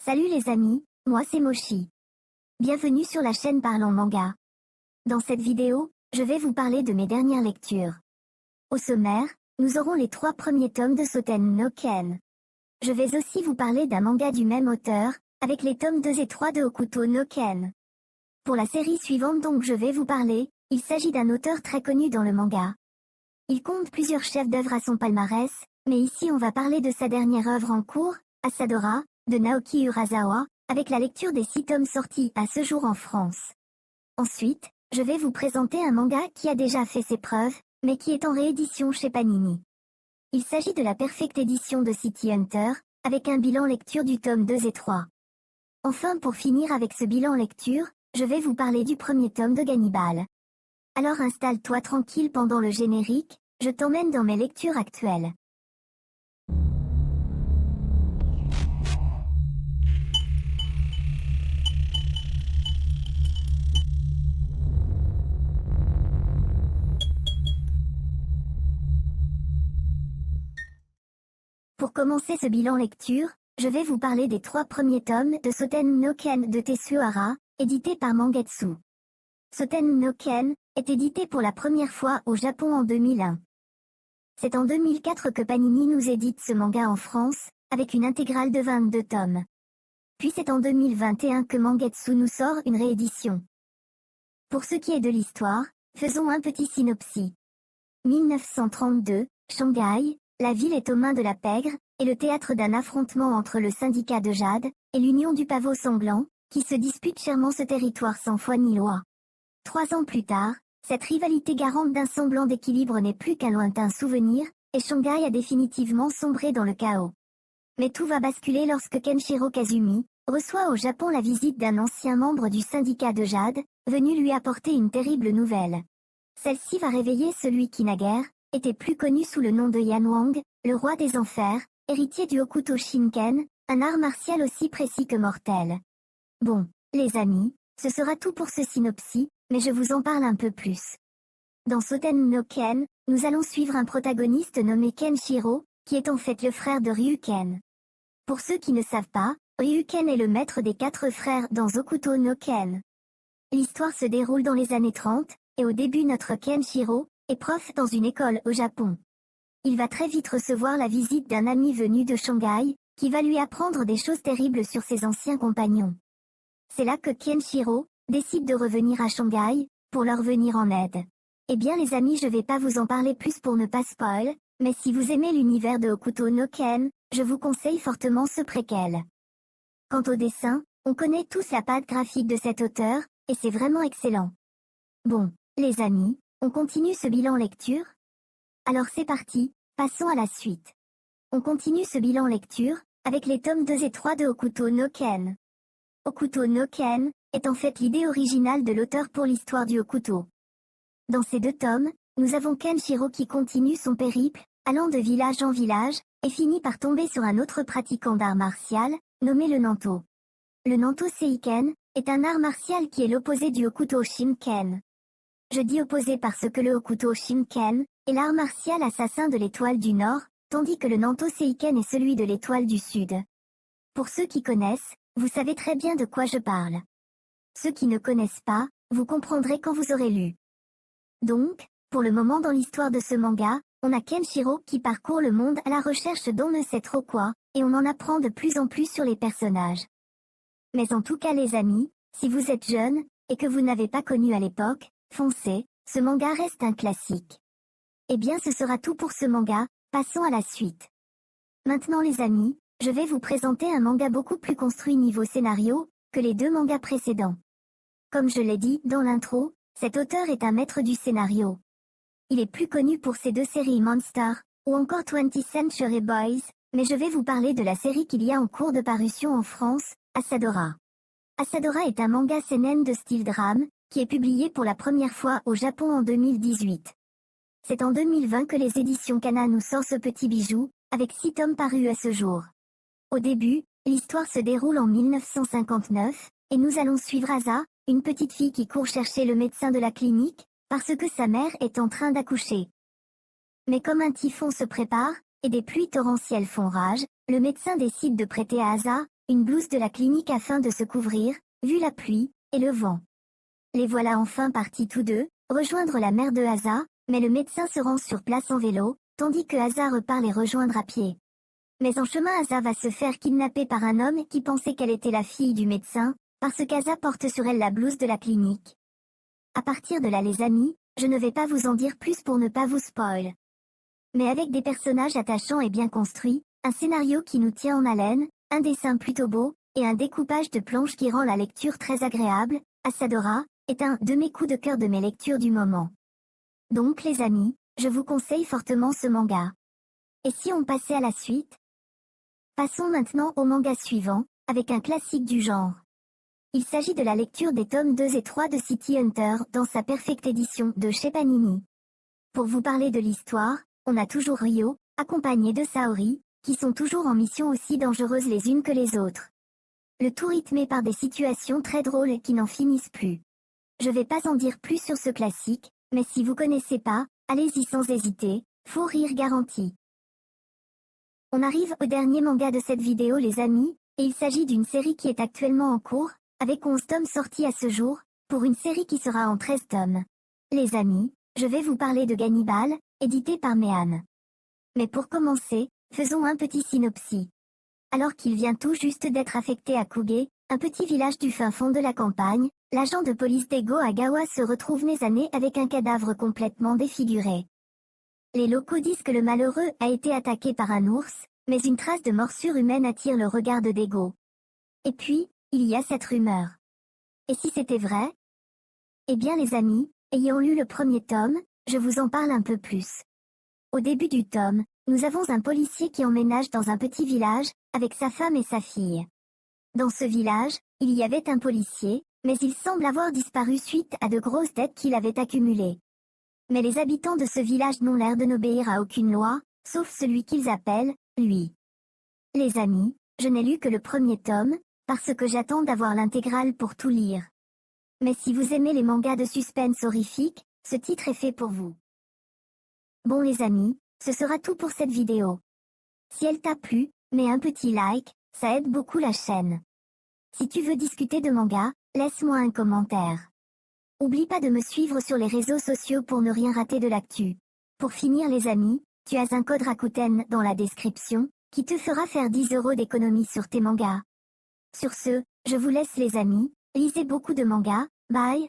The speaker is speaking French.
Salut les amis, moi c'est Mochi. Bienvenue sur la chaîne Parlons Manga. Dans cette vidéo, je vais vous parler de mes dernières lectures. Au sommaire, nous aurons les 3 premiers tomes de Soten no Ken. Je vais aussi vous parler d'un manga du même auteur, avec les tomes 2 et 3 de Hokuto no Ken. Pour la série suivante dont je vais vous parler, il s'agit d'un auteur très connu dans le manga. Il compte plusieurs chefs-d'œuvre à son palmarès, mais ici on va parler de sa dernière œuvre en cours, Asadora, de Naoki Urasawa, avec la lecture des 6 tomes sortis à ce jour en France. Ensuite, je vais vous présenter un manga qui a déjà fait ses preuves, mais qui est en réédition chez Panini. Il s'agit de la Perfect Edition de City Hunter, avec un bilan lecture du tome 2 et 3. Enfin pour finir avec ce bilan lecture, je vais vous parler du premier tome de Gannibal. Alors installe-toi tranquille pendant le générique, je t'emmène dans mes lectures actuelles. Pour commencer ce bilan lecture, je vais vous parler des 3 premiers tomes de Soten no Ken de Tetsuhara, édité par Mangetsu. Soten no Ken est édité pour la première fois au Japon en 2001. C'est en 2004 que Panini nous édite ce manga en France, avec une intégrale de 22 tomes. Puis c'est en 2021 que Mangetsu nous sort une réédition. Pour ce qui est de l'histoire, faisons un petit synopsis. 1932, Shanghai, la ville est aux mains de la pègre, et le théâtre d'un affrontement entre le syndicat de Jade et l'union du pavot sanglant, qui se disputent chèrement ce territoire sans foi ni loi. 3 ans plus tard, cette rivalité garante d'un semblant d'équilibre n'est plus qu'un lointain souvenir, et Shanghai a définitivement sombré dans le chaos. Mais tout va basculer lorsque Kenshiro Kazumi reçoit au Japon la visite d'un ancien membre du syndicat de Jade, venu lui apporter une terrible nouvelle. Celle-ci va réveiller celui qui naguère était plus connu sous le nom de Yan Wang, le roi des enfers, héritier du Hokuto Shinken, un art martial aussi précis que mortel. Bon, les amis, ce sera tout pour ce synopsis, mais je vous en parle un peu plus. Dans Soten no Ken, nous allons suivre un protagoniste nommé Kenshiro, qui est en fait le frère de Ryuken. Pour ceux qui ne savent pas, Ryuken est le maître des 4 frères dans Hokuto no Ken. L'histoire se déroule dans les années 30, et au début notre Kenshiro est prof dans une école au Japon. Il va très vite recevoir la visite d'un ami venu de Shanghai, qui va lui apprendre des choses terribles sur ses anciens compagnons. C'est là que Kenshiro décide de revenir à Shanghai, pour leur venir en aide. Eh bien les amis, je vais pas vous en parler plus pour ne pas spoil, mais si vous aimez l'univers de Hokuto no Ken, je vous conseille fortement ce préquel. Quant au dessin, on connaît tous la patte graphique de cet auteur, et c'est vraiment excellent. Bon, les amis, on continue ce bilan lecture? Alors c'est parti, passons à la suite. On continue ce bilan lecture, avec les tomes 2 et 3 de Hokuto no Ken. Hokuto no Ken est en fait l'idée originale de l'auteur pour l'histoire du Hokuto. Dans ces 2 tomes, nous avons Kenshiro qui continue son périple, allant de village en village, et finit par tomber sur un autre pratiquant d'art martial, nommé le Nanto. Le Nanto Seiken est un art martial qui est l'opposé du Hokuto Shinken. Je dis opposé parce que le Hokuto Shinken est l'art martial assassin de l'étoile du Nord, tandis que le Nanto Seiken est celui de l'étoile du Sud. Pour ceux qui connaissent, vous savez très bien de quoi je parle. Ceux qui ne connaissent pas, vous comprendrez quand vous aurez lu. Donc, pour le moment dans l'histoire de ce manga, on a Kenshiro qui parcourt le monde à la recherche d'on ne sait trop quoi, et on en apprend de plus en plus sur les personnages. Mais en tout cas les amis, si vous êtes jeunes, et que vous n'avez pas connu à l'époque, foncez, ce manga reste un classique. Eh bien ce sera tout pour ce manga, passons à la suite. Maintenant les amis, je vais vous présenter un manga beaucoup plus construit niveau scénario, que les 2 mangas précédents. Comme je l'ai dit dans l'intro, cet auteur est un maître du scénario. Il est plus connu pour ses 2 séries Monster, ou encore 20th Century Boys, mais je vais vous parler de la série qu'il y a en cours de parution en France, Asadora. Asadora est un manga seinen de style drame, qui est publié pour la première fois au Japon en 2018. C'est en 2020 que les éditions Kana nous sortent ce petit bijou, avec 6 tomes parus à ce jour. Au début, l'histoire se déroule en 1959, et nous allons suivre Asa, une petite fille qui court chercher le médecin de la clinique, parce que sa mère est en train d'accoucher. Mais comme un typhon se prépare, et des pluies torrentielles font rage, le médecin décide de prêter à Asa une blouse de la clinique afin de se couvrir, vu la pluie et le vent. Les voilà enfin partis tous deux, rejoindre la mère de Asa, mais le médecin se rend sur place en vélo, tandis que Asa repart les rejoindre à pied. Mais en chemin Asa va se faire kidnapper par un homme qui pensait qu'elle était la fille du médecin, parce qu'Asa porte sur elle la blouse de la clinique. À partir de là les amis, je ne vais pas vous en dire plus pour ne pas vous spoil. Mais avec des personnages attachants et bien construits, un scénario qui nous tient en haleine, un dessin plutôt beau, et un découpage de planches qui rend la lecture très agréable, Asadora est un de mes coups de cœur de mes lectures du moment. Donc les amis, je vous conseille fortement ce manga. Et si on passait à la suite? Passons maintenant au manga suivant, avec un classique du genre. Il s'agit de la lecture des tomes 2 et 3 de City Hunter dans sa perfecte édition de chez Panini. Pour vous parler de l'histoire, on a toujours Ryo, accompagné de Saori, qui sont toujours en mission aussi dangereuses les unes que les autres. Le tout rythmé par des situations très drôles qui n'en finissent plus. Je vais pas en dire plus sur ce classique, mais si vous connaissez pas, allez-y sans hésiter, faut rire garanti. On arrive au dernier manga de cette vidéo les amis, et il s'agit d'une série qui est actuellement en cours, avec 11 tomes sortis à ce jour, pour une série qui sera en 13 tomes. Les amis, je vais vous parler de Gannibal, édité par Mehan. Mais pour commencer, faisons un petit synopsis. Alors qu'il vient tout juste d'être affecté à Kuge, un petit village du fin fond de la campagne, l'agent de police d'Ego Agawa se retrouve nez à nez avec un cadavre complètement défiguré. Les locaux disent que le malheureux a été attaqué par un ours, mais une trace de morsure humaine attire le regard de Dego. Et puis, il y a cette rumeur. Et si c'était vrai? Eh bien les amis, ayant lu le premier tome, je vous en parle un peu plus. Au début du tome, nous avons un policier qui emménage dans un petit village, avec sa femme et sa fille. Dans ce village, il y avait un policier, mais il semble avoir disparu suite à de grosses dettes qu'il avait accumulées. Mais les habitants de ce village n'ont l'air de n'obéir à aucune loi, sauf celui qu'ils appellent, lui. Les amis, je n'ai lu que le premier tome, parce que j'attends d'avoir l'intégrale pour tout lire. Mais si vous aimez les mangas de suspense horrifique, ce titre est fait pour vous. Bon les amis, ce sera tout pour cette vidéo. Si elle t'a plu, mets un petit like, ça aide beaucoup la chaîne. Si tu veux discuter de manga, laisse-moi un commentaire. Oublie pas de me suivre sur les réseaux sociaux pour ne rien rater de l'actu. Pour finir les amis, tu as un code Rakuten dans la description, qui te fera faire 10 € d'économie sur tes mangas. Sur ce, je vous laisse les amis, lisez beaucoup de mangas, bye.